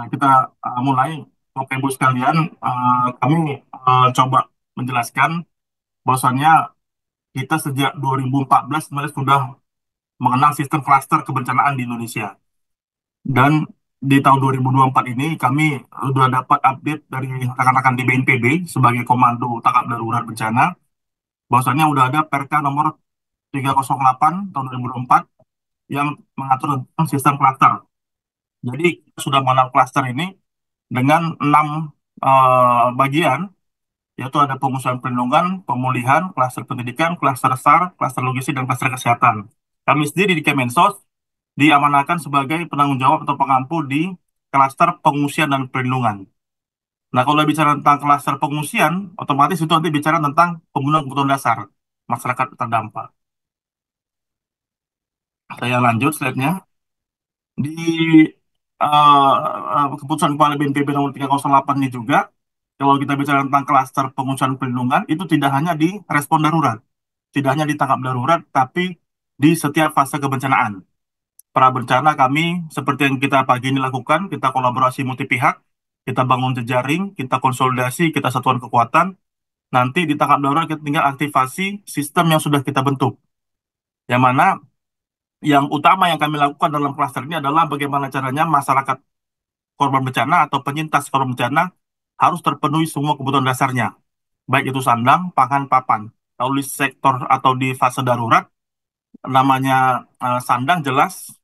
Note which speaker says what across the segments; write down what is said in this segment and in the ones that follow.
Speaker 1: Kita mulai. Bapak Ibu sekalian, kami coba menjelaskan bahwasannya kita sejak 2014 sebenarnya sudah mengenal sistem klaster kebencanaan di Indonesia. Dan di tahun 2024 ini kami sudah dapat update dari rekan-rekan di BNPB sebagai Komando Tanggap Darurat Bencana, bahwasannya sudah ada Perka nomor 308 tahun 2024 yang mengatur tentang sistem klaster. Jadi kita sudah mengenal klaster ini dengan 6 bagian, yaitu ada pengusahaan perlindungan, pemulihan, klaster pendidikan, klaster SAR, klaster logistik, dan klaster kesehatan. Kami sendiri di Kemensos diamanahkan sebagai penanggung jawab atau pengampu di klaster pengungsian dan perlindungan. Nah, kalau bicara tentang klaster pengungsian, otomatis itu nanti bicara tentang pembunuhan kebutuhan dasar masyarakat terdampak. Saya lanjut slide-nya. Di keputusan Kepala BNPB nomor 308 ini juga, kalau kita bicara tentang klaster pengungsian perlindungan, itu tidak hanya di respon darurat, tidak hanya di tanggap darurat, tapi di setiap fase kebencanaan. Pra bencana kami, seperti yang kita pagi ini lakukan, kita kolaborasi multi pihak, kita bangun jejaring, kita konsolidasi, kita satuan kekuatan, nanti di tanggap darurat kita tinggal aktivasi sistem yang sudah kita bentuk. Yang mana yang utama yang kami lakukan dalam klaster ini adalah bagaimana caranya masyarakat korban bencana atau penyintas korban bencana harus terpenuhi semua kebutuhan dasarnya, baik itu sandang, pangan, papan. Kalau di sektor atau di fase darurat, namanya sandang jelas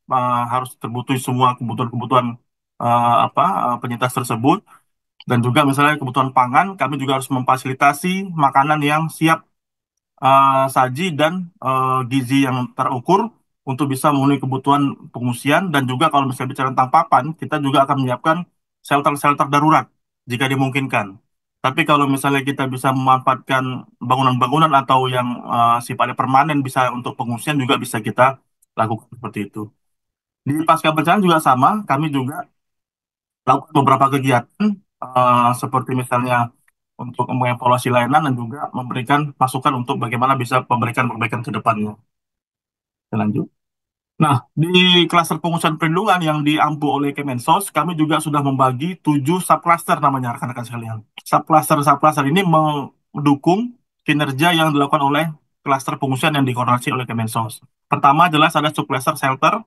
Speaker 1: harus terbutuhi semua kebutuhan-kebutuhan penyintas tersebut. Dan juga misalnya kebutuhan pangan, kami juga harus memfasilitasi makanan yang siap saji dan gizi yang terukur untuk bisa memenuhi kebutuhan pengungsian. Dan juga kalau misalnya bicara tentang papan, kita juga akan menyiapkan shelter-shelter darurat jika dimungkinkan. Tapi kalau misalnya kita bisa memanfaatkan bangunan-bangunan atau yang sifatnya permanen bisa untuk pengungsian juga bisa kita lakukan seperti itu. Di pasca bencana juga sama, kami juga lakukan beberapa kegiatan seperti misalnya untuk mengevaluasi layanan dan juga memberikan masukan untuk bagaimana bisa memberikan perbaikan ke depannya. Kita lanjut. Nah, di klaster pengungsian perlindungan yang diampu oleh Kemensos, kami juga sudah membagi 7 subcluster namanya rekan-rekan sekalian. Subcluster ini mendukung kinerja yang dilakukan oleh klaster pengungsian yang dikoordinasi oleh Kemensos. Pertama jelas ada subcluster shelter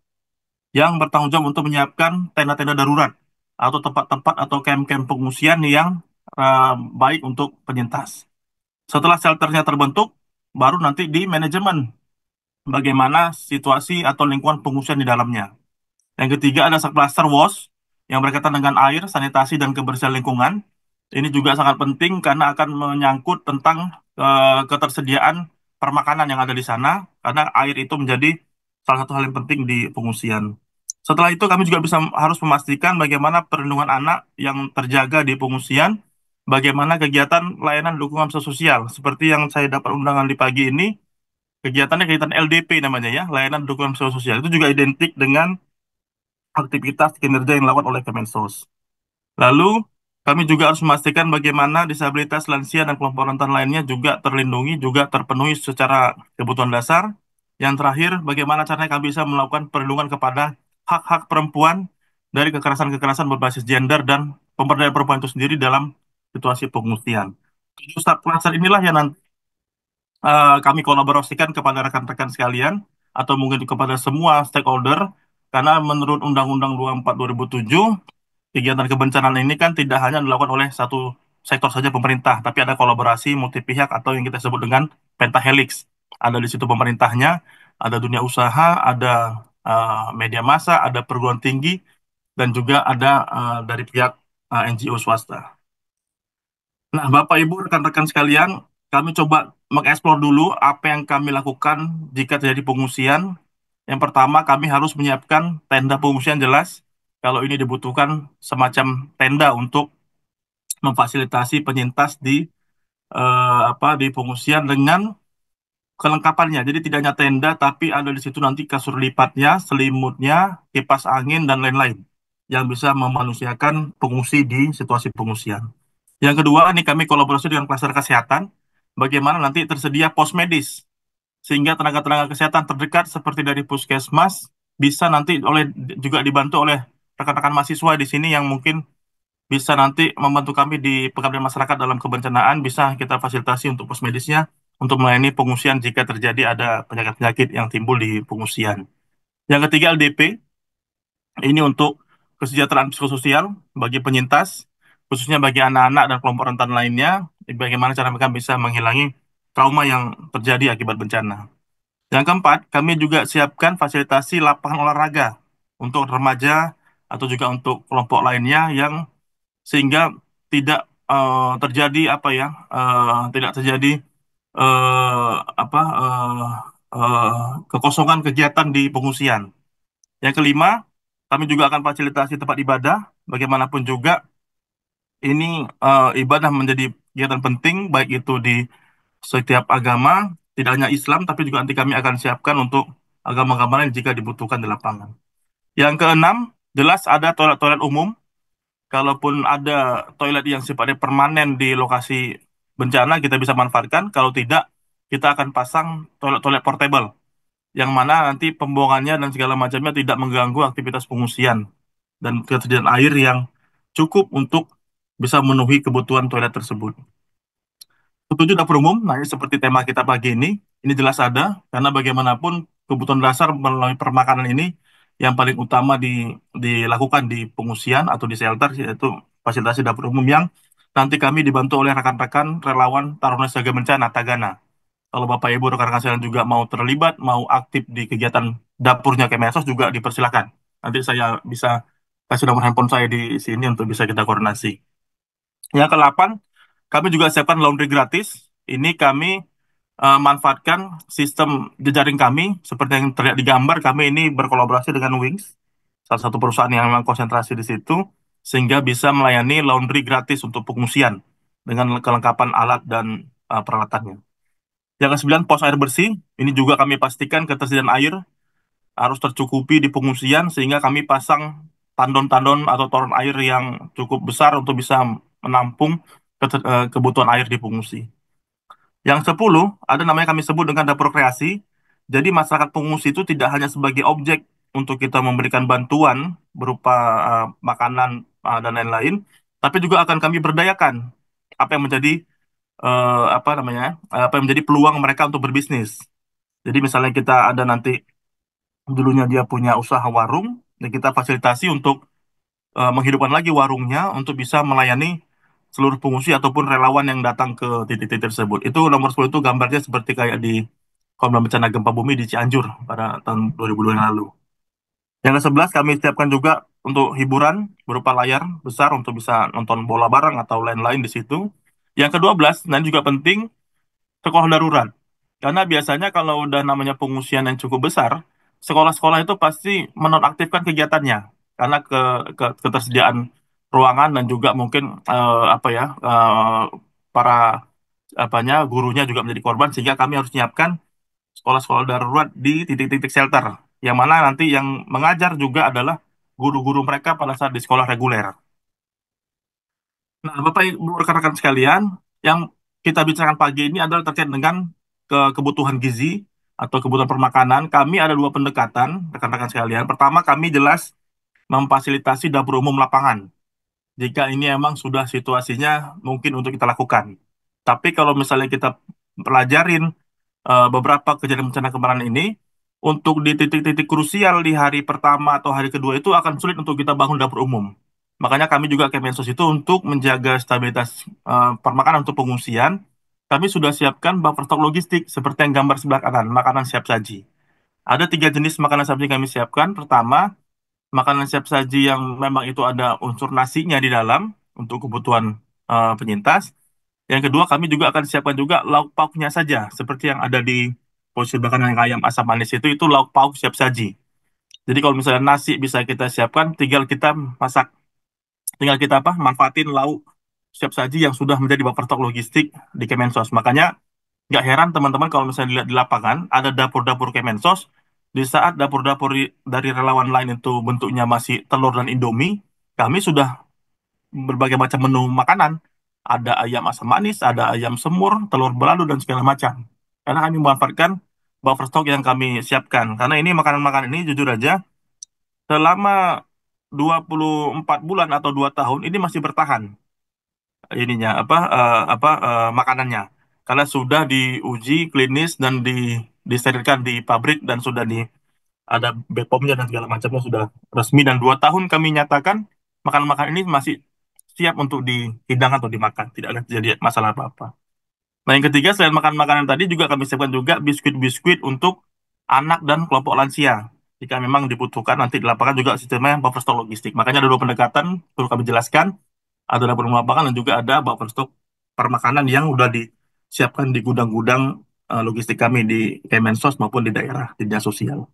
Speaker 1: yang bertanggung jawab untuk menyiapkan tenda-tenda darurat atau tempat-tempat atau camp-camp pengungsian yang baik untuk penyintas. Setelah shelternya terbentuk, baru nanti di manajemen bagaimana situasi atau lingkungan pengungsian di dalamnya. Yang ketiga ada subcluster WOS yang berkaitan dengan air, sanitasi, dan kebersihan lingkungan. Ini juga sangat penting karena akan menyangkut tentang ketersediaan permakanan yang ada di sana, karena air itu menjadi salah satu hal yang penting di pengungsian. Setelah itu kami juga harus memastikan bagaimana perlindungan anak yang terjaga di pengungsian, bagaimana kegiatan layanan dukungan sosial, seperti yang saya dapat undangan di pagi ini, kegiatannya kegiatan LDP namanya ya, layanan dukungan sosial. Itu juga identik dengan aktivitas kinerja yang dilakukan oleh Kemensos. Lalu, kami juga harus memastikan bagaimana disabilitas lansia dan kelompok rentan lainnya juga terlindungi, juga terpenuhi secara kebutuhan dasar. Yang terakhir, bagaimana caranya kami bisa melakukan perlindungan kepada hak-hak perempuan dari kekerasan-kekerasan berbasis gender dan pemberdayaan perempuan itu sendiri dalam situasi pengungsian. Ustaz Pelajar inilah yang nanti kami kolaborasikan kepada rekan-rekan sekalian atau mungkin kepada semua stakeholder karena menurut Undang-Undang 24 2007 kegiatan kebencanaan ini kan tidak hanya dilakukan oleh satu sektor saja pemerintah, tapi ada kolaborasi multi pihak atau yang kita sebut dengan pentahelix. Ada di situ pemerintahnya, ada dunia usaha, ada media massa, ada perguruan tinggi, dan juga ada dari pihak NGO swasta. Nah, Bapak Ibu, rekan-rekan sekalian, kami coba mengeksplor dulu apa yang kami lakukan jika terjadi pengungsian. Yang pertama, kami harus menyiapkan tenda pengungsian jelas. Kalau ini dibutuhkan semacam tenda untuk memfasilitasi penyintas di di pengungsian dengan kelengkapannya. Jadi tidak hanya tenda, tapi ada di situ nanti kasur lipatnya, selimutnya, kipas angin dan lain-lain yang bisa memanusiakan pengungsi di situasi pengungsian. Yang kedua, ini kami kolaborasi dengan klaster kesehatan. Bagaimana nanti tersedia pos medis sehingga tenaga-tenaga kesehatan terdekat seperti dari puskesmas bisa nanti juga dibantu oleh rekan-rekan mahasiswa di sini yang mungkin bisa nanti membantu kami di pengabdian masyarakat dalam kebencanaan, bisa kita fasilitasi untuk pos medisnya untuk melayani pengungsian jika terjadi ada penyakit-penyakit yang timbul di pengungsian. Yang ketiga LDP, ini untuk kesejahteraan psikososial bagi penyintas, khususnya bagi anak-anak dan kelompok rentan lainnya, bagaimana cara mereka bisa menghilangi trauma yang terjadi akibat bencana. Yang keempat, kami juga siapkan fasilitasi lapangan olahraga untuk remaja atau juga untuk kelompok lainnya yang sehingga tidak terjadi apa ya, tidak terjadi eh, apa eh, kekosongan kegiatan di pengungsian. Yang kelima, kami juga akan fasilitasi tempat ibadah. Bagaimanapun juga ini ibadah menjadi kegiatan penting baik itu di setiap agama, tidak hanya Islam, tapi juga nanti kami akan siapkan untuk agama-agama lain jika dibutuhkan di lapangan. Yang keenam, jelas ada toilet-toilet umum. Kalaupun ada toilet yang sifatnya permanen di lokasi bencana, kita bisa manfaatkan. Kalau tidak, kita akan pasang toilet-toilet portable, yang mana nanti pembuangannya dan segala macamnya tidak mengganggu aktivitas pengungsian dan ketersediaan air yang cukup untuk bisa memenuhi kebutuhan toilet tersebut. Ketujuh, dapur umum. Nah, ini seperti tema kita pagi ini jelas ada, karena bagaimanapun kebutuhan dasar melalui permakanan ini yang paling utama dilakukan di pengungsian atau di shelter, yaitu fasilitasi dapur umum yang nanti kami dibantu oleh rekan-rekan relawan Taruna Siaga Bencana, Tagana. Kalau Bapak Ibu rekan-rekan sekalian juga mau terlibat, mau aktif di kegiatan dapurnya Kemensos juga dipersilakan. Nanti saya bisa kasih nomor handphone saya di sini untuk bisa kita koordinasi. Yang ke-8, kami juga siapkan laundry gratis. Ini kami manfaatkan sistem jejaring kami, seperti yang terlihat di gambar, kami ini berkolaborasi dengan Wings, salah satu perusahaan yang memang konsentrasi di situ, sehingga bisa melayani laundry gratis untuk pengungsian dengan kelengkapan alat dan peralatannya. Yang ke-9, pos air bersih. Ini juga kami pastikan ketersediaan air harus tercukupi di pengungsian, sehingga kami pasang tandon-tandon atau toren air yang cukup besar untuk bisa menampung kebutuhan air di pengungsi. Yang 10, ada namanya kami sebut dengan dapur kreasi. Jadi masyarakat pengungsi itu tidak hanya sebagai objek untuk kita memberikan bantuan berupa makanan dan lain-lain, tapi juga akan kami berdayakan apa yang menjadi apa namanya, apa yang menjadi peluang mereka untuk berbisnis. Jadi misalnya kita ada nanti dulunya dia punya usaha warung, dan kita fasilitasi untuk menghidupkan lagi warungnya untuk bisa melayani seluruh pengungsi ataupun relawan yang datang ke titik-titik tersebut. Itu nomor 10 itu gambarnya seperti kayak di korban bencana gempa bumi di Cianjur pada tahun 2002 yang lalu. Yang ke-11 kami siapkan juga untuk hiburan berupa layar besar untuk bisa nonton bola bareng atau lain-lain di situ. Yang ke-12, dan juga penting, sekolah darurat. Karena biasanya kalau udah namanya pengungsian yang cukup besar, sekolah-sekolah itu pasti menonaktifkan kegiatannya karena ketersediaan ruangan dan juga mungkin apa ya para apanya gurunya juga menjadi korban, sehingga kami harus menyiapkan sekolah-sekolah darurat di titik-titik shelter yang mana nanti yang mengajar juga adalah guru-guru mereka pada saat di sekolah reguler. Nah, Bapak Ibu rekan-rekan sekalian, yang kita bicarakan pagi ini adalah terkait dengan kebutuhan gizi atau kebutuhan permakanan. Kami ada dua pendekatan, rekan-rekan sekalian. Pertama, kami jelas memfasilitasi dapur umum lapangan. Jika ini emang sudah situasinya mungkin untuk kita lakukan. Tapi kalau misalnya kita pelajarin beberapa kejadian bencana kemarin ini, untuk di titik-titik krusial di hari pertama atau hari kedua itu akan sulit untuk kita bangun dapur umum. Makanya kami juga Kemensos itu untuk menjaga stabilitas permakanan untuk pengungsian, kami sudah siapkan buffer stok logistik seperti yang gambar sebelah kanan, makanan siap saji. Ada tiga jenis makanan siap saji yang kami siapkan. Pertama, makanan siap saji yang memang itu ada unsur nasinya di dalam untuk kebutuhan penyintas. Yang kedua, kami juga akan siapkan juga lauk pauknya saja, seperti yang ada di posisi belakang yang ayam asam manis itu lauk pauk siap saji. Jadi kalau misalnya nasi bisa kita siapkan, tinggal kita masak, tinggal kita apa, manfaatin lauk siap saji yang sudah menjadi buffer stok logistik di Kemensos. Makanya nggak heran teman-teman kalau misalnya dilihat di lapangan, ada dapur-dapur Kemensos, di saat dapur-dapur dari relawan lain itu bentuknya masih telur dan Indomie, kami sudah berbagai macam menu makanan. Ada ayam asam manis, ada ayam semur, telur balado, dan segala macam. Karena kami memanfaatkan buffer stock yang kami siapkan. Karena ini makanan-makanan ini jujur aja, selama 24 bulan atau 2 tahun ini masih bertahan ininya makanannya karena sudah diuji klinis dan disterilkan di pabrik dan sudah ada BPOM-nya dan segala macamnya sudah resmi dan 2 tahun kami nyatakan makan-makan ini masih siap untuk dihidangkan atau dimakan, tidak ada terjadi masalah apa-apa. Nah, yang ketiga, selain makan makanan tadi juga kami siapkan juga biskuit-biskuit untuk anak dan kelompok lansia. Jika memang dibutuhkan nanti di lapangan juga sistemnya buffer stock logistik. Makanya ada dua pendekatan, perlu kami jelaskan. Ada dapur umum lapangan dan juga ada buffer stock permakanan yang sudah disiapkan di gudang-gudang logistik kami di Kemensos maupun di daerah, di dinas sosial.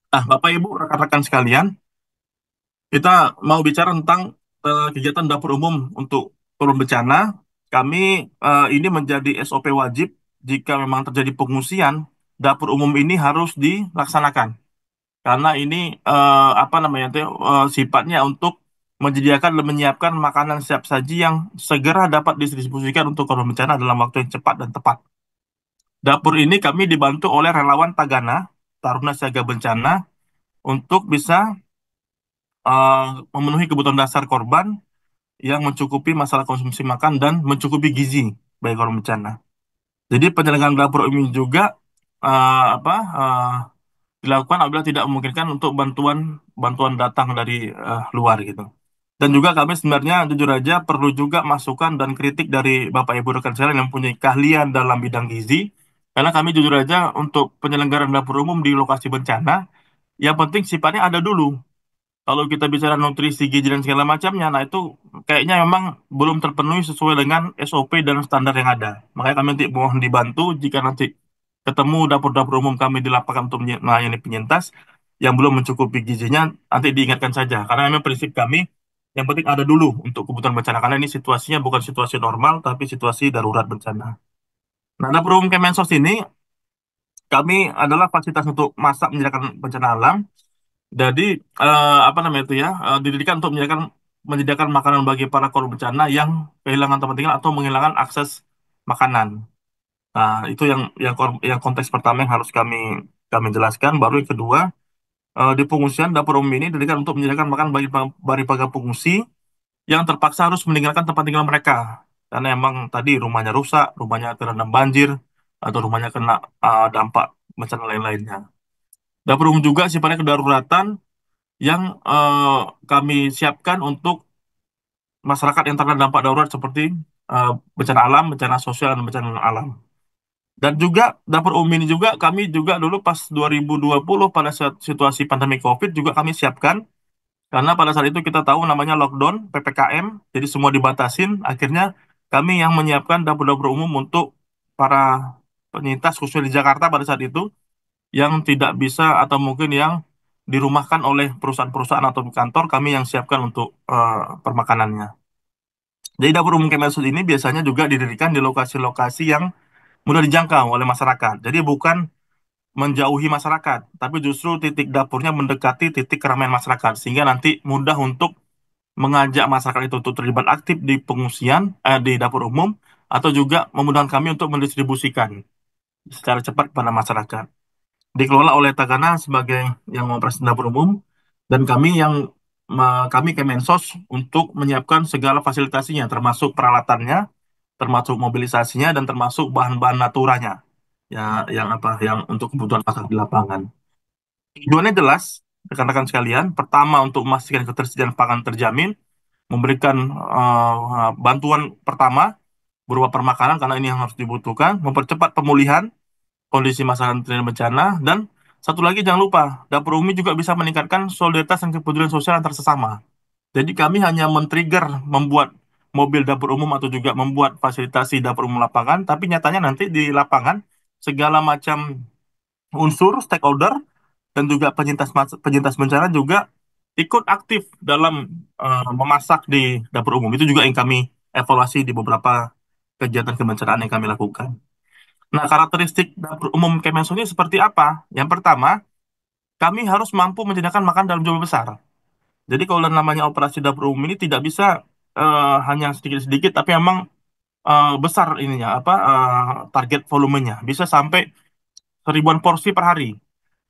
Speaker 1: Nah, Bapak Ibu, rekan-rekan sekalian, kita mau bicara tentang kegiatan dapur umum untuk turun bencana. Kami ini menjadi SOP wajib jika memang terjadi pengungsian, dapur umum ini harus dilaksanakan. Karena ini apa namanya itu sifatnya untuk menyediakan dan menyiapkan makanan siap saji yang segera dapat didistribusikan untuk korban bencana dalam waktu yang cepat dan tepat. Dapur ini kami dibantu oleh relawan Tagana, Taruna Siaga Bencana, untuk bisa eh, memenuhi kebutuhan dasar korban yang mencukupi masalah konsumsi makan dan mencukupi gizi bagi korban bencana. Jadi penyelenggaraan dapur umum juga apa dilakukan apabila tidak memungkinkan untuk bantuan bantuan datang dari luar gitu. Dan juga kami sebenarnya jujur aja perlu juga masukan dan kritik dari Bapak Ibu rekan sekalian yang punya keahlian dalam bidang gizi. Karena kami jujur aja untuk penyelenggaraan dapur umum di lokasi bencana, yang penting sifatnya ada dulu. Kalau kita bicara nutrisi, gizi, dan segala macamnya, nah itu kayaknya memang belum terpenuhi sesuai dengan SOP dan standar yang ada. Makanya kami nanti mohon dibantu jika nanti ketemu dapur-dapur umum kami di lapangan untuk melayani penyintas yang belum mencukupi gizinya, nanti diingatkan saja. Karena memang prinsip kami, yang penting ada dulu untuk kebutuhan bencana. Karena ini situasinya bukan situasi normal, tapi situasi darurat bencana. Nah, dapur umum Kemensos ini, kami adalah fasilitas untuk masak menyediakan bencana alam. Jadi apa namanya itu ya didirikan untuk menyediakan makanan bagi para korban bencana yang kehilangan tempat tinggal atau menghilangkan akses makanan. Nah, itu yang konteks pertama yang harus kami kami jelaskan. Baru yang kedua, di pengungsian dapur umum ini didirikan untuk menyediakan makan bagi para pengungsi yang terpaksa harus meninggalkan tempat tinggal mereka karena emang tadi rumahnya rusak, rumahnya terendam banjir atau rumahnya kena dampak bencana lain-lainnya. Dapur umum juga sifatnya kedaruratan yang kami siapkan untuk masyarakat yang terkena dampak darurat seperti bencana alam, bencana sosial, dan bencana alam. Dan juga dapur umum ini juga kami juga dulu pas 2020 pada saat situasi pandemi COVID juga kami siapkan karena pada saat itu kita tahu namanya lockdown, PPKM, jadi semua dibatasin. Akhirnya kami yang menyiapkan dapur-dapur umum untuk para penyintas khususnya di Jakarta pada saat itu yang tidak bisa atau mungkin yang dirumahkan oleh perusahaan-perusahaan atau kantor kami yang siapkan untuk permakanannya. Jadi dapur umum Kemensos ini biasanya juga didirikan di lokasi-lokasi yang mudah dijangkau oleh masyarakat. Jadi bukan menjauhi masyarakat, tapi justru titik dapurnya mendekati titik keramaian masyarakat sehingga nanti mudah untuk mengajak masyarakat itu untuk terlibat aktif di pengungsian di dapur umum atau juga memudahkan kami untuk mendistribusikan secara cepat kepada masyarakat. Dikelola oleh Tagana sebagai yang mengoperasi dapur umum dan kami kami Kemensos untuk menyiapkan segala fasilitasinya termasuk peralatannya, termasuk mobilisasinya dan termasuk bahan-bahan naturanya ya yang untuk kebutuhan pasar di lapangan. Tujuannya jelas, rekan-rekan sekalian. Pertama untuk memastikan ketersediaan pangan terjamin, memberikan bantuan pertama berupa permakanan karena ini yang harus dibutuhkan, mempercepat pemulihan kondisi masyarakat terkena bencana, dan satu lagi jangan lupa, dapur umum juga bisa meningkatkan solidaritas dan kepedulian sosial antar sesama. Jadi kami hanya men-trigger membuat mobil dapur umum atau juga membuat fasilitasi dapur umum lapangan, tapi nyatanya nanti di lapangan segala macam unsur stakeholder dan juga penyintas bencana juga ikut aktif dalam memasak di dapur umum. Itu juga yang kami evaluasi di beberapa kegiatan kebencanaan yang kami lakukan. Nah, karakteristik dapur umum Kemensos ini seperti apa? Yang pertama, kami harus mampu menyediakan makan dalam jumlah besar. Jadi kalau namanya operasi dapur umum ini tidak bisa hanya sedikit-sedikit, tapi memang besar ininya target volumenya bisa sampai 1.000-an porsi per hari.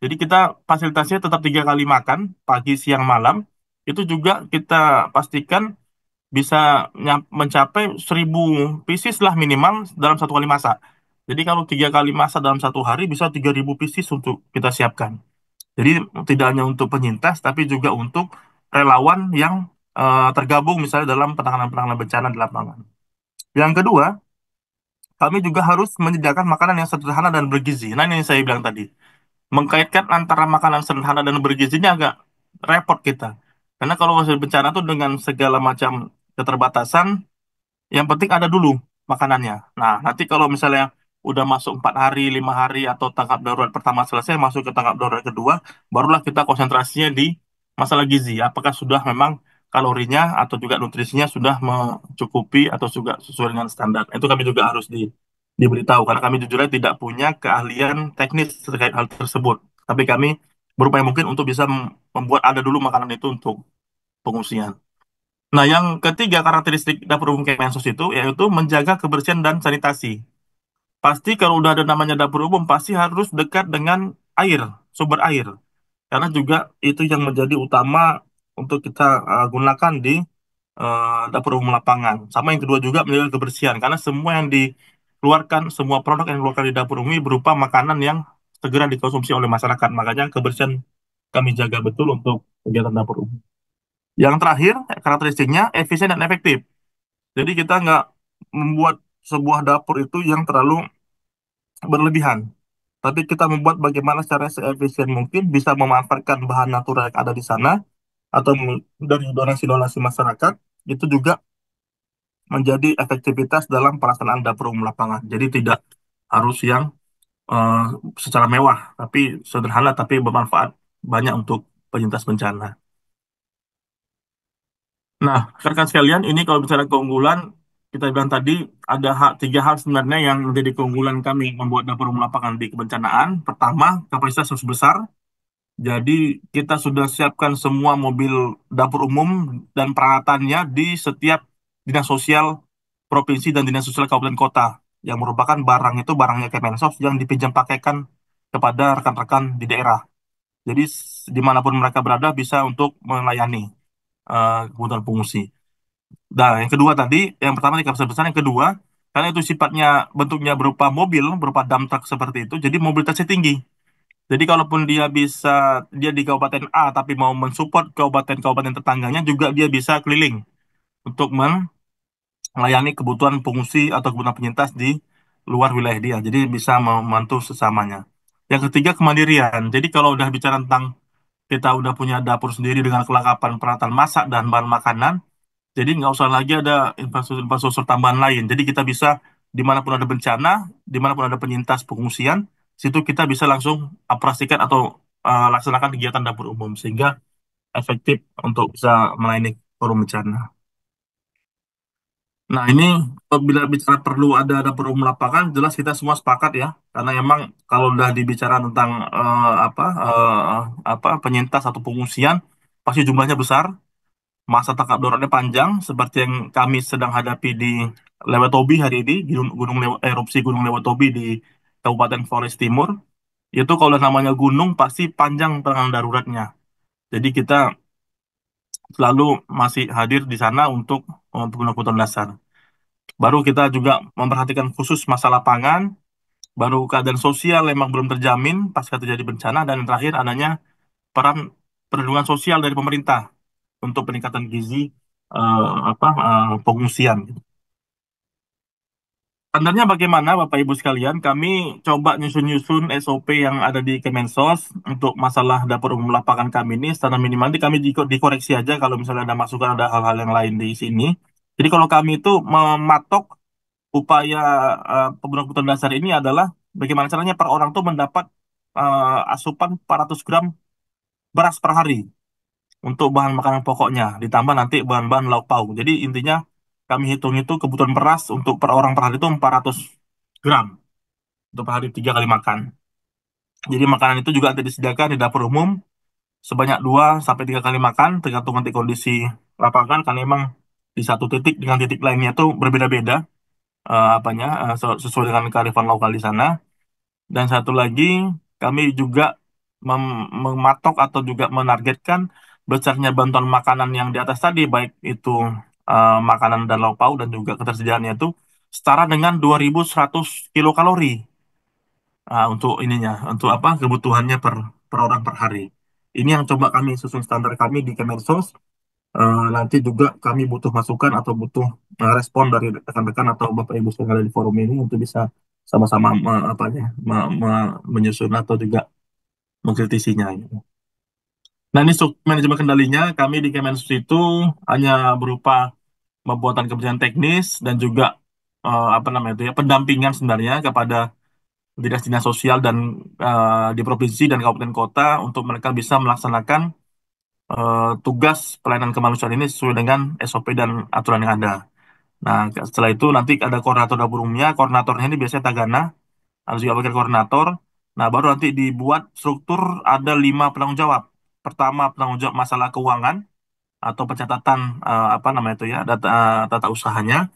Speaker 1: Jadi kita fasilitasnya tetap 3 kali makan, pagi, siang, malam. itu juga kita pastikan bisa mencapai 1.000 pieces lah minimal dalam satu kali masak. Jadi kalau 3 kali masak dalam satu hari bisa 3.000 pieces untuk kita siapkan. Jadi tidak hanya untuk penyintas, tapi juga untuk relawan yang tergabung misalnya dalam penanganan-penanganan bencana di lapangan. Yang kedua, kami juga harus menyediakan makanan yang sederhana dan bergizi. Nah, ini yang saya bilang tadi. Mengkaitkan antara makanan sederhana dan bergizi ini agak repot kita. Karena kalau hasil bencana tuh dengan segala macam keterbatasan, yang penting ada dulu makanannya. Nah, nanti kalau misalnya udah masuk 4 hari, 5 hari, atau tanggap darurat pertama selesai, masuk ke tanggap darurat kedua, barulah kita konsentrasinya di masalah gizi. Apakah sudah memang kalorinya atau juga nutrisinya sudah mencukupi atau juga sesuai dengan standar. Itu kami juga harus diberitahu, karena kami jujur aja tidak punya keahlian teknis terkait hal tersebut. Tapi kami berupaya mungkin untuk bisa membuat ada dulu makanan itu untuk pengungsian. Nah, yang ketiga karakteristik dapur umum Kemensos itu yaitu menjaga kebersihan dan sanitasi. Pasti kalau udah ada namanya dapur umum pasti harus dekat dengan air, sumber air. Karena juga itu yang menjadi utama untuk kita gunakan di dapur umum lapangan. Sama yang kedua juga menjaga kebersihan. Karena semua yang dikeluarkan, semua produk yang dikeluarkan di dapur umum ini berupa makanan yang segera dikonsumsi oleh masyarakat. Makanya kebersihan kami jaga betul untuk kegiatan dapur umum. Yang terakhir, karakteristiknya efisien dan efektif. Jadi kita nggak membuat sebuah dapur itu yang terlalu berlebihan. Tapi kita membuat bagaimana secara seefisien mungkin bisa memanfaatkan bahan natural yang ada di sana atau dari donasi-donasi masyarakat itu juga menjadi efektivitas dalam pelaksanaan dapur umum lapangan. Jadi tidak harus yang eh, secara mewah, tapi sederhana tapi bermanfaat banyak untuk penyintas bencana. Nah, rekan sekalian, ini kalau bicara keunggulan, kita bilang tadi ada 3 hal sebenarnya yang menjadi keunggulan kami membuat dapur umum lapangan di kebencanaan. Pertama, kapasitas harus besar. Jadi kita sudah siapkan semua mobil dapur umum dan peralatannya di setiap dinas sosial provinsi dan dinas sosial kabupaten kota, yang merupakan barang itu barangnya Kemensos yang dipinjam pakaikan kepada rekan-rekan di daerah. Jadi dimanapun mereka berada bisa untuk melayani kebutuhan pengungsi. Nah, yang kedua tadi, yang pertama di kapasitas besar, yang kedua, karena itu sifatnya bentuknya berupa mobil, berupa dump truck seperti itu, jadi mobilitasnya tinggi. Jadi kalaupun dia di Kabupaten A tapi mau mensupport kabupaten-kabupaten tetangganya juga dia bisa keliling untuk melayani kebutuhan pengungsi atau kebutuhan penyintas di luar wilayah dia. Jadi bisa membantu sesamanya. Yang ketiga kemandirian. Jadi kalau udah bicara tentang kita udah punya dapur sendiri dengan kelengkapan peralatan masak dan bahan makanan, jadi nggak usah lagi ada infrastruktur tambahan lain. Jadi kita bisa dimanapun ada bencana, dimanapun ada penyintas pengungsian, situ kita bisa langsung operasikan atau laksanakan kegiatan dapur umum sehingga efektif untuk bisa melayani forum bencana. Nah, ini bila bicara perlu ada dapur umum lapangan, jelas kita semua sepakat ya, karena emang kalau udah dibicara tentang apa penyintas atau pengungsian, pasti jumlahnya besar, masa tangkap daruratnya panjang seperti yang kami sedang hadapi di Lewatobi hari ini, erupsi Gunung Lewatobi di Kabupaten Flores Timur. Itu kalau namanya gunung pasti panjang penanganan daruratnya. Jadi kita selalu masih hadir di sana untuk kebutuhan dasar. Baru kita juga memperhatikan khusus masalah pangan, baru keadaan sosial memang belum terjamin pasca terjadi bencana, dan yang terakhir adanya peran perlindungan sosial dari pemerintah untuk peningkatan gizi pengungsian. Standarnya bagaimana Bapak Ibu sekalian? Kami coba nyusun-nyusun SOP yang ada di Kemensos untuk masalah dapur umum lapangan kami ini. Standar minimal nanti kami dikoreksi aja kalau misalnya ada masukan ada hal-hal yang lain di sini. Jadi kalau kami itu mematok upaya pembunuhan kebutuhan dasar ini adalah bagaimana caranya per orang tuh mendapat asupan 400 gram beras per hari untuk bahan makanan pokoknya, ditambah nanti bahan-bahan lauk pauk. Jadi intinya kami hitung itu kebutuhan beras untuk per orang per hari itu 400 gram untuk per hari 3 kali makan. Jadi makanan itu juga nanti disediakan di dapur umum sebanyak 2 sampai 3 kali makan, tergantung nanti kondisi lapangan, karena emang di satu titik dengan titik lainnya itu berbeda-beda sesuai dengan kearifan lokal di sana. Dan satu lagi, kami juga mematok atau juga menargetkan besarnya bantuan makanan yang di atas tadi, baik itu makanan dan lauk pauk dan juga ketersediaannya itu setara dengan 2.100 kilokalori untuk ininya, untuk apa kebutuhannya per orang per hari. Ini yang coba kami susun standar kami di Kemensos. Nanti juga kami butuh masukan atau butuh respon dari rekan-rekan atau Bapak Ibu yang ada di forum ini untuk bisa sama-sama apa ya, menyusun atau juga mengkritisinya. Gitu. Nah, ini manajemen kendalinya kami di Kemensos itu hanya berupa pembuatan kebijakan teknis dan juga apa namanya itu ya pendampingan sebenarnya kepada dinas-dinas sosial dan di provinsi dan kabupaten kota untuk mereka bisa melaksanakan tugas pelayanan kemanusiaan ini sesuai dengan SOP dan aturan yang ada. Nah, setelah itu nanti ada koordinator dapur umumnya, koordinatornya ini biasanya Tagana, ada juga wakil koordinator. Nah, baru nanti dibuat struktur ada 5 penanggung jawab. Pertama, penanggung jawab masalah keuangan atau pencatatan apa namanya itu ya data usahanya.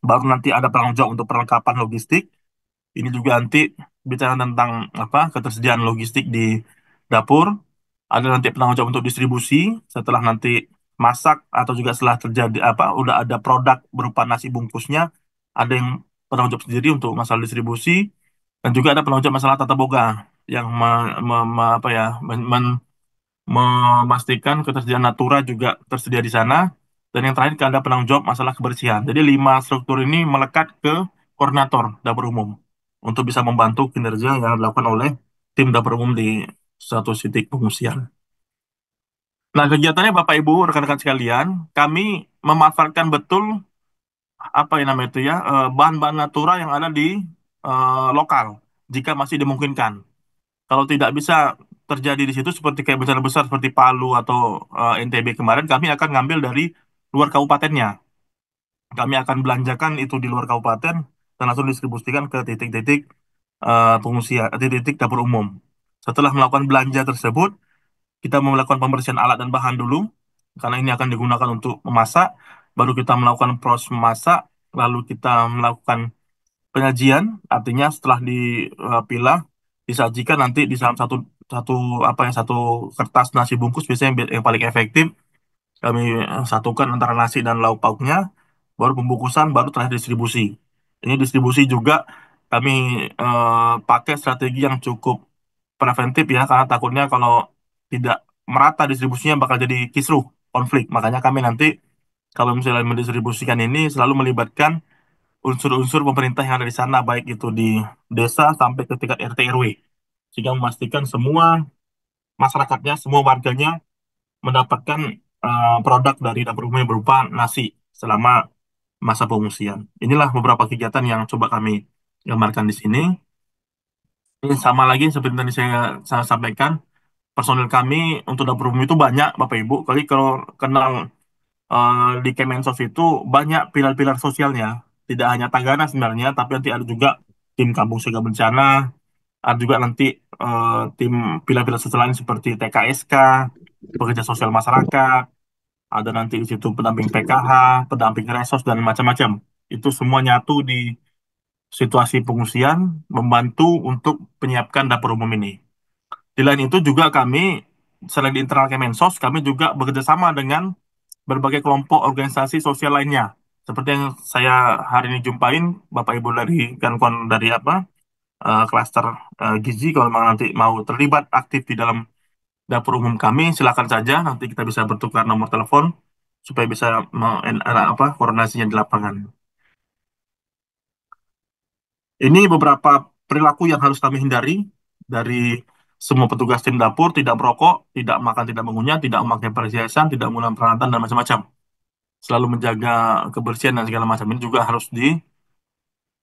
Speaker 1: Baru nanti ada penanggung jawab untuk perlengkapan logistik. Ini juga nanti bicara tentang apa ketersediaan logistik di dapur. Ada nanti penanggung jawab untuk distribusi setelah nanti masak atau juga setelah terjadi apa udah ada produk berupa nasi bungkusnya. Ada yang penanggung jawab sendiri untuk masalah distribusi dan juga ada penanggung jawab masalah tata boga yang apa ya memastikan ketersediaan natura juga tersedia di sana. Dan yang terakhir ada penanggung jawab masalah kebersihan. Jadi 5 struktur ini melekat ke koordinator dapur umum untuk bisa membantu kinerja yang dilakukan oleh tim dapur umum di suatu titik pengungsian. Nah, kegiatannya Bapak Ibu, rekan-rekan sekalian, kami memanfaatkan betul apa yang namanya itu ya bahan-bahan natural yang ada di lokal jika masih dimungkinkan. Kalau tidak bisa terjadi di situ seperti kayak bencana besar seperti Palu atau NTB kemarin, kami akan ngambil dari luar kabupatennya. Kami akan belanjakan itu di luar kabupaten dan langsung distribusikan ke titik-titik pengungsian, titik-titik dapur umum. Setelah melakukan belanja tersebut, kita melakukan pembersihan alat dan bahan dulu, karena ini akan digunakan untuk memasak. Baru kita melakukan proses memasak, lalu kita melakukan penyajian, artinya setelah dipilah, disajikan nanti di dalam satu satu apa yang satu kertas nasi bungkus biasanya yang paling efektif kami satukan antara nasi dan lauk pauknya, baru pembungkusan, baru terakhir distribusi. Ini distribusi juga kami pakai strategi yang cukup preventif ya, karena takutnya kalau tidak merata distribusinya bakal jadi kisruh, konflik. Makanya kami nanti kalau misalnya mendistribusikan ini selalu melibatkan unsur-unsur pemerintah yang ada di sana, baik itu di desa sampai ke tingkat RT RW, sehingga memastikan semua masyarakatnya, semua warganya mendapatkan produk dari dapur umum yang berupa nasi selama masa pengungsian. Inilah beberapa kegiatan yang coba kami gambarkan di sini. Ini sama lagi seperti tadi saya sampaikan, personil kami untuk dapur umum itu banyak, Bapak Ibu. Kali kalau kenal di Kemensos itu banyak pilar-pilar sosialnya. Tidak hanya Tagana sebenarnya, tapi nanti ada juga tim Kampung Siaga Bencana, ada juga nanti tim pilar-pilar sosial lain seperti TKSK, pekerja sosial masyarakat, ada nanti di situ pendamping PKH, pendamping Resos, dan macam-macam. Itu semua nyatu di situasi pengungsian, membantu untuk menyiapkan dapur umum ini. Di lain itu juga kami, selain di internal Kemensos, kami juga bekerja sama dengan berbagai kelompok organisasi sosial lainnya. Seperti yang saya hari ini jumpain, Bapak Ibu dari Gankon dari apa, klaster Gizi, kalau memang nanti mau terlibat aktif di dalam dapur umum kami, silakan saja. Nanti kita bisa bertukar nomor telepon supaya bisa apa koordinasinya di lapangan. Ini beberapa perilaku yang harus kami hindari dari semua petugas tim dapur, tidak merokok, tidak makan, tidak mengunyah, tidak memakai perhiasan, tidak menggunakan peralatan dan macam-macam. Selalu menjaga kebersihan dan segala macam ini juga harus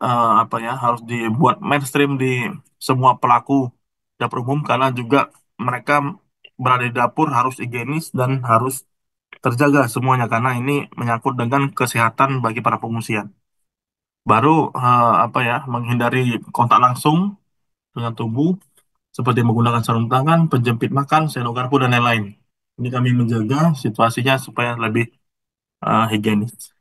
Speaker 1: apa ya, harus dibuat mainstream di semua pelaku dapur umum karena juga mereka berada di dapur harus higienis dan harus terjaga semuanya karena ini menyangkut dengan kesehatan bagi para pengungsian. Baru apa ya, menghindari kontak langsung dengan tubuh seperti menggunakan sarung tangan, penjepit makan, sendok garpu dan lain-lain. Ini kami menjaga situasinya supaya lebih higienis.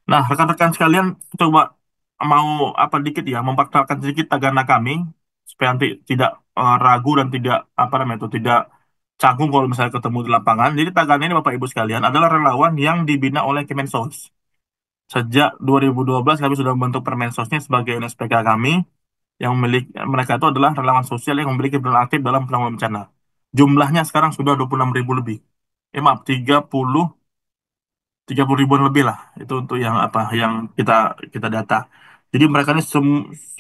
Speaker 1: Nah, rekan-rekan sekalian, coba mau apa dikit ya, memperkenalkan sedikit tagana kami supaya nanti tidak ragu dan tidak apa namanya itu tidak canggung kalau misalnya ketemu di lapangan. Jadi Tagana ini Bapak Ibu sekalian adalah relawan yang dibina oleh Kemensos. Sejak 2012 kami sudah membentuk Permensosnya sebagai NSPK kami yang memiliki mereka itu adalah relawan sosial yang memiliki peran aktif dalam penanggulangan bencana. Jumlahnya sekarang sudah 26.000 lebih. Maaf, 30 ribuan lebih lah itu untuk yang apa yang kita kita data. Jadi mereka ini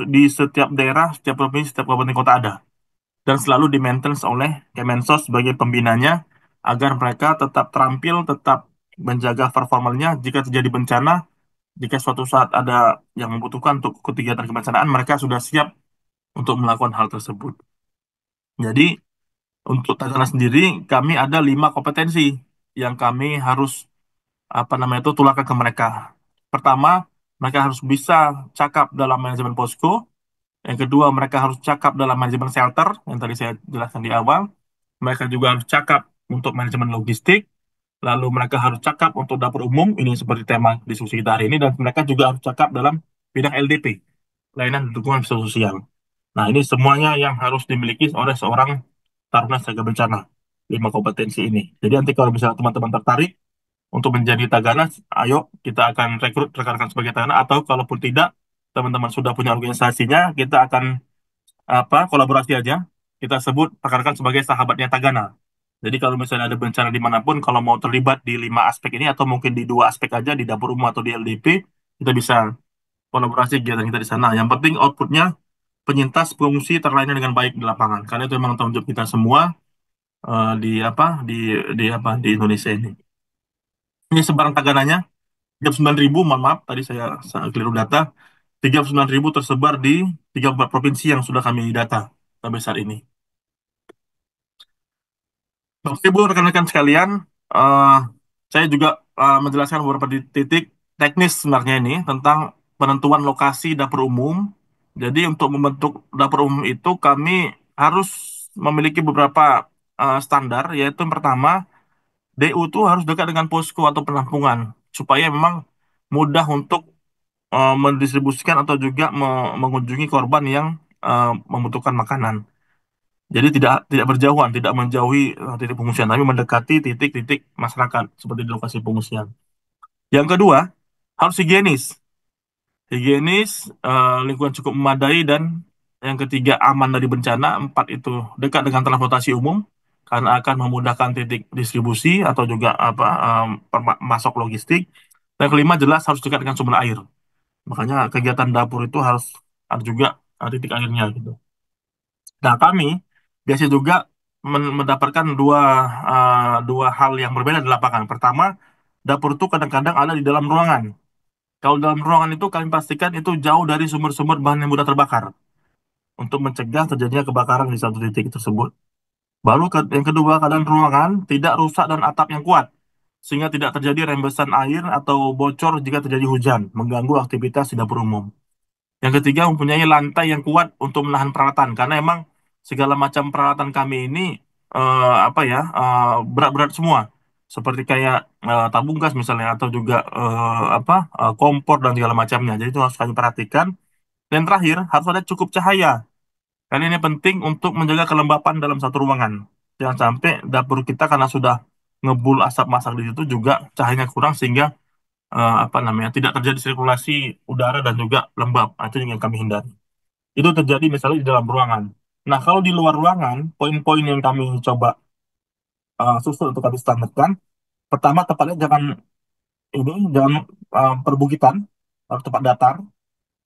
Speaker 1: di setiap daerah, setiap provinsi, setiap kabupaten kota ada dan selalu di maintenance oleh Kemensos sebagai pembinanya agar mereka tetap terampil, tetap menjaga performanya jika terjadi bencana, jika suatu saat ada yang membutuhkan untuk kegiatan kebencanaan, mereka sudah siap untuk melakukan hal tersebut. Jadi untuk Tagana sendiri, kami ada 5 kompetensi yang kami harus apa namanya itu tularkan ke mereka. Pertama, mereka harus bisa cakap dalam manajemen posko. Yang kedua, mereka harus cakap dalam manajemen shelter yang tadi saya jelaskan di awal. Mereka juga harus cakap untuk manajemen logistik. Lalu mereka harus cakap untuk dapur umum. Ini seperti tema diskusi kita hari ini. Dan mereka juga harus cakap dalam bidang LDP, layanan dukungan sosial. Nah, ini semuanya yang harus dimiliki oleh seorang taruna siaga bencana. 5 kompetensi ini. Jadi nanti kalau misalnya teman-teman tertarik untuk menjadi Tagana, ayo kita akan rekrut rekan-rekan sebagai Tagana. Atau kalaupun tidak, teman-teman sudah punya organisasinya, kita akan apa kolaborasi aja. Kita sebut rekan-rekan sebagai sahabatnya Tagana. Jadi kalau misalnya ada bencana dimanapun, kalau mau terlibat di 5 aspek ini atau mungkin di 2 aspek aja di dapur umum atau di LDP, kita bisa kolaborasi kegiatan kita di sana. Yang penting outputnya penyintas pengungsi terlayani dengan baik di lapangan. Karena itu memang tanggung jawab kita semua di apa di Indonesia ini. Ini sebaran Tagananya 39.000, mohon maaf tadi saya keliru data. 39.000 tersebar di 34 provinsi yang sudah kami data sampai saat ini. Bapak Ibu rekan-rekan sekalian, eh, saya juga menjelaskan beberapa titik teknis sebenarnya ini tentang penentuan lokasi dapur umum. Jadi untuk membentuk dapur umum itu kami harus memiliki beberapa standar, yaitu yang pertama DU itu harus dekat dengan posko atau penampungan supaya memang mudah untuk mendistribusikan atau juga mengunjungi korban yang membutuhkan makanan. Jadi tidak berjauhan, tidak menjauhi titik pengungsian, tapi mendekati titik-titik masyarakat seperti di lokasi pengungsian. Yang kedua, harus higienis. Higienis, lingkungan cukup memadai, dan yang ketiga aman dari bencana. Empat itu dekat dengan transportasi umum karena akan memudahkan titik distribusi atau juga apa masuk logistik. Dan kelima jelas harus dekat dengan sumber air. Makanya kegiatan dapur itu harus ada juga titik airnya gitu. Nah, kami biasanya juga mendapatkan dua hal yang berbeda di lapangan. Pertama, dapur itu kadang-kadang ada di dalam ruangan. Kalau dalam ruangan itu kami pastikan itu jauh dari sumber-sumber bahan yang mudah terbakar untuk mencegah terjadinya kebakaran di satu titik tersebut. Baru yang kedua, keadaan ruangan tidak rusak dan atap yang kuat sehingga tidak terjadi rembesan air atau bocor jika terjadi hujan, mengganggu aktivitas di dapur umum. Yang ketiga, mempunyai lantai yang kuat untuk menahan peralatan, karena emang segala macam peralatan kami ini apa ya berat-berat semua, seperti kayak tabung gas misalnya atau juga kompor dan segala macamnya. Jadi itu harus kami perhatikan. Dan terakhir, harus ada cukup cahaya. Karena ini penting untuk menjaga kelembapan dalam satu ruangan. Jangan sampai dapur kita karena sudah ngebul asap masak di situ juga cahayanya kurang sehingga apa namanya tidak terjadi sirkulasi udara dan juga lembab. Nah, itu yang kami hindari. Itu terjadi misalnya di dalam ruangan. Nah, kalau di luar ruangan, poin-poin yang kami coba susun untuk kami standarkan, pertama tepatnya jangan perbukitan, tempat datar,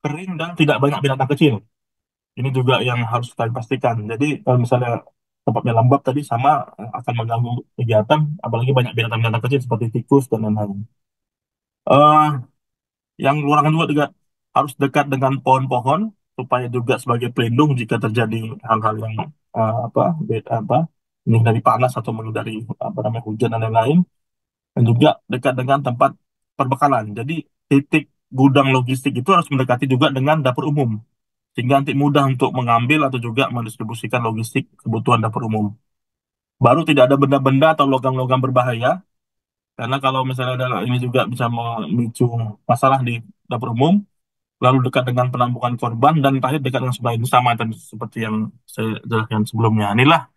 Speaker 1: kering dan tidak banyak binatang kecil. Ini juga yang harus kami pastikan. Jadi kalau misalnya tempatnya lembab tadi sama akan mengganggu kegiatan, apalagi banyak binatang-binatang kecil seperti tikus dan lain-lain. Eh, yang ruangan juga harus dekat dengan pohon-pohon supaya juga sebagai pelindung jika terjadi hal-hal yang apa menghindari panas atau menghindari apa namanya hujan dan lain-lain, dan juga dekat dengan tempat perbekalan. Jadi titik gudang logistik itu harus mendekati juga dengan dapur umum sehingga nanti mudah untuk mengambil atau juga mendistribusikan logistik kebutuhan dapur umum. Baru tidak ada benda-benda atau logam-logam berbahaya karena kalau misalnya ada ini juga bisa memicu masalah di dapur umum, lalu dekat dengan penampungan korban, dan terakhir dekat dengan sebelah ini sama tadi seperti yang saya jelaskan sebelumnya. Inilah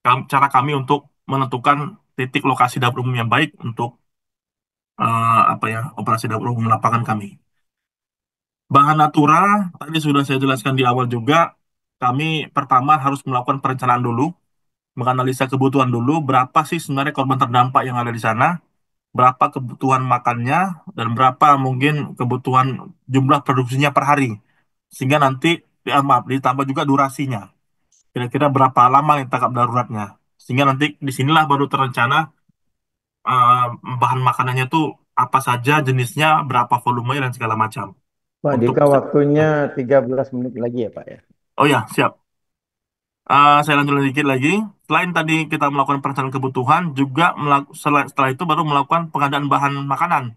Speaker 1: cara kami untuk menentukan titik lokasi dapur umum yang baik untuk apa ya operasi dapur umum lapangan kami. Bahan natura tadi sudah saya jelaskan di awal juga. Kami pertama harus melakukan perencanaan dulu, menganalisa kebutuhan dulu, berapa sih sebenarnya korban terdampak yang ada di sana, berapa kebutuhan makannya, dan berapa mungkin kebutuhan jumlah produksinya per hari. Sehingga nanti, maaf, ditambah juga durasinya. Kira-kira berapa lama yang tanggap daruratnya. Sehingga nanti disinilah baru terencana eh, bahan makanannya tuh apa saja jenisnya, berapa volumenya, dan segala macam.
Speaker 2: Pak
Speaker 1: Untuk,
Speaker 2: Dika, waktunya 13 menit lagi ya Pak ya.
Speaker 1: oh ya, siap. Saya lanjut dikit lagi. Selain tadi kita melakukan perencanaan kebutuhan, juga setelah itu baru melakukan pengadaan bahan makanan.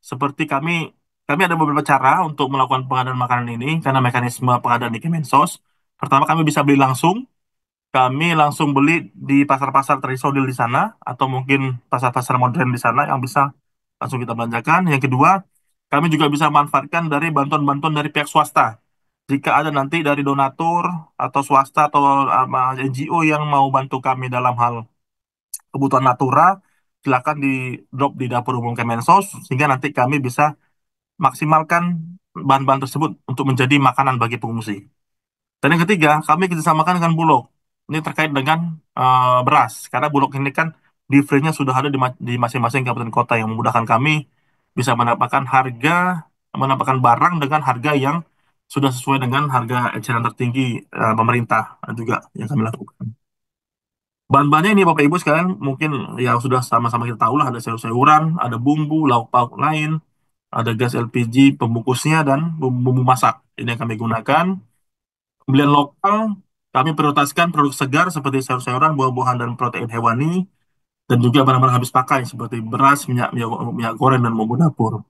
Speaker 1: Seperti kami ada beberapa cara untuk melakukan pengadaan makanan ini karena mekanisme pengadaan di Kemensos. Pertama, kami bisa beli langsung. Kami langsung beli di pasar-pasar tradisional di sana atau mungkin pasar-pasar modern di sana yang bisa langsung kita belanjakan. Yang kedua, kami juga bisa manfaatkan dari bantuan-bantuan dari pihak swasta. Jika ada nanti dari donatur atau swasta atau NGO yang mau bantu kami dalam hal kebutuhan natura, silakan di drop di dapur umum Kemensos sehingga nanti kami bisa maksimalkan bahan-bahan tersebut untuk menjadi makanan bagi pengungsi. Dan yang ketiga, kami kerjasamakan dengan Bulog. Ini terkait dengan beras, karena Bulog ini kan delivery-nya sudah ada di masing-masing kabupaten kota yang memudahkan kami bisa mendapatkan barang dengan harga yang sudah sesuai dengan harga eceran tertinggi pemerintah juga yang kami lakukan. Bahan-bahannya ini Bapak Ibu sekalian mungkin ya sudah sama-sama kita tahu lah ada sayur-sayuran, ada bumbu, lauk pauk lain, ada gas LPG, pembungkusnya dan bumbu masak. Ini yang kami gunakan. Pembelian lokal, kami prioritaskan produk segar seperti sayur-sayuran, buah-buahan, dan protein hewani, dan juga barang-barang habis pakai seperti beras, minyak goreng, dan bumbu dapur.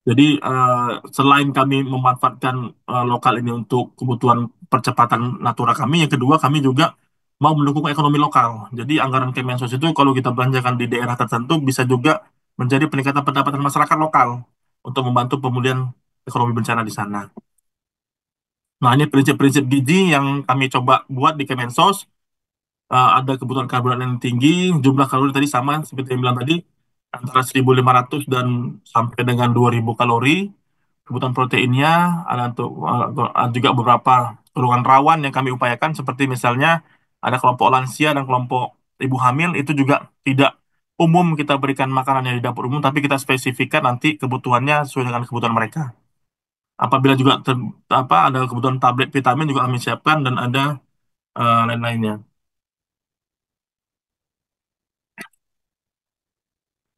Speaker 1: Jadi, selain kami memanfaatkan lokal ini untuk kebutuhan percepatan natura kami, yang kedua kami juga mau mendukung ekonomi lokal. Jadi, anggaran Kemensos itu kalau kita belanjakan di daerah tertentu bisa juga menjadi peningkatan pendapatan masyarakat lokal untuk membantu pemulihan ekonomi bencana di sana. Nah, ini prinsip-prinsip gizi yang kami coba buat di Kemensos. Ada kebutuhan karbohidrat yang tinggi, jumlah kalori tadi sama seperti yang bilang tadi, antara 1.500 dan sampai dengan 2.000 kalori. Kebutuhan proteinnya ada untuk juga beberapa golongan rawan yang kami upayakan seperti misalnya ada kelompok lansia dan kelompok ibu hamil itu juga tidak umum kita berikan makanan yang di dapur umum, tapi kita spesifikkan nanti kebutuhannya sesuai dengan kebutuhan mereka. Apabila juga ada kebutuhan tablet vitamin juga kami siapkan dan ada lain-lainnya.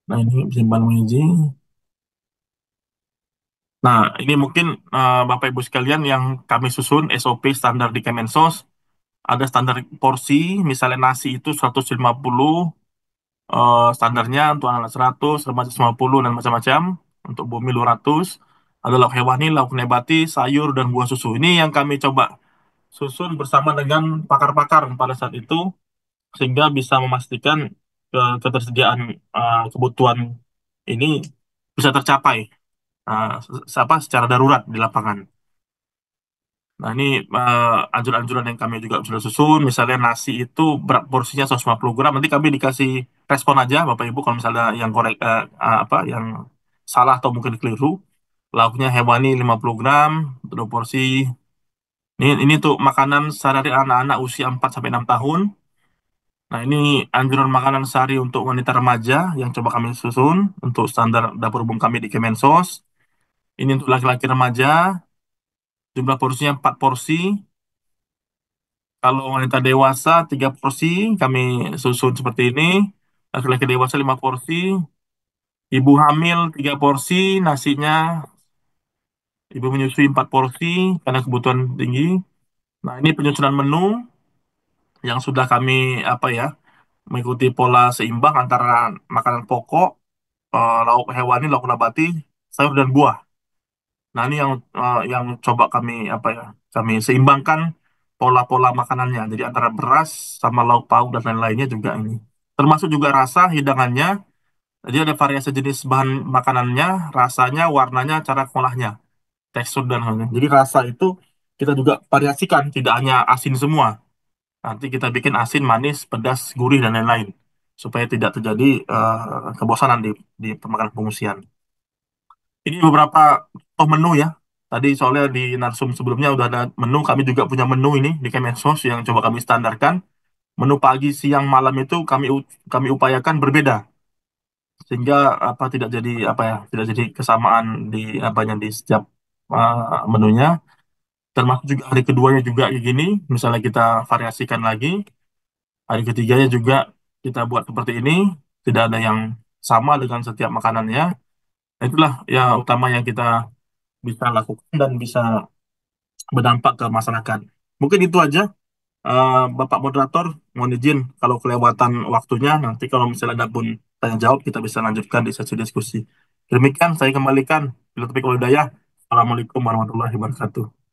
Speaker 1: Nah, ini simpan menguji. Nah, ini mungkin Bapak Ibu sekalian yang kami susun SOP standar di Kemensos. Ada standar porsi, misalnya nasi itu 150, standarnya untuk anak 100, remaja 50, dan macam-macam. Untuk bumi 200. Ada lauk hewani, lauk nabati, sayur, dan buah susu. Ini yang kami coba susun bersama dengan pakar-pakar pada saat itu, sehingga bisa memastikan ketersediaan kebutuhan ini bisa tercapai secara darurat di lapangan. Nah, ini anjuran-anjuran yang kami juga sudah susun. Misalnya nasi itu berat porsinya 150 gram. Nanti kami dikasih respon aja, Bapak Ibu, kalau misalnya yang yang salah atau mungkin keliru. Lauknya hewani 50 gram, untuk porsi. Ini tuh makanan sehari anak-anak usia 4 sampai 6 tahun. Nah, ini anjuran makanan sehari untuk wanita remaja yang coba kami susun untuk standar dapur umum kami di Kemensos. Ini untuk laki-laki remaja, jumlah porsinya 4 porsi. Kalau wanita dewasa 3 porsi, kami susun seperti ini. Laki-laki dewasa 5 porsi. Ibu hamil 3 porsi, nasinya ibu menyusui 4 porsi karena kebutuhan tinggi. Nah, ini penyusunan menu yang sudah kami apa ya mengikuti pola seimbang antara makanan pokok, lauk hewani, lauk nabati, sayur dan buah. Nah, ini yang coba kami apa ya kami seimbangkan pola-pola makanannya. Jadi antara beras sama lauk pauk dan lain-lainnya juga ini. Termasuk juga rasa hidangannya. Jadi ada variasi jenis bahan makanannya, rasanya, warnanya, cara ngolahnya, tekstur dan lain-lain. Jadi rasa itu kita juga variasikan, tidak hanya asin semua. Nanti kita bikin asin, manis, pedas, gurih, dan lain-lain. Supaya tidak terjadi kebosanan di pemakanan pengungsian. Ini beberapa menu ya. Tadi soalnya di narsum sebelumnya udah ada menu, kami juga punya menu ini di Kemensos yang coba kami standarkan. Menu pagi, siang, malam itu kami upayakan berbeda sehingga apa tidak jadi apa ya, tidak jadi kesamaan di apanya di setiap menunya. Termasuk juga hari keduanya juga kayak gini, misalnya kita variasikan lagi. Hari ketiganya juga kita buat seperti ini, tidak ada yang sama dengan setiap makanannya. Nah, itulah ya utama yang kita bisa lakukan dan bisa berdampak ke masyarakat. Mungkin itu aja, Bapak Moderator. Mohon izin kalau kelewatan waktunya. Nanti kalau misalnya ada pun tanya jawab, kita bisa lanjutkan di sesi diskusi. Demikian saya kembalikan. Bila topik Hidayah. Assalamualaikum warahmatullahi wabarakatuh.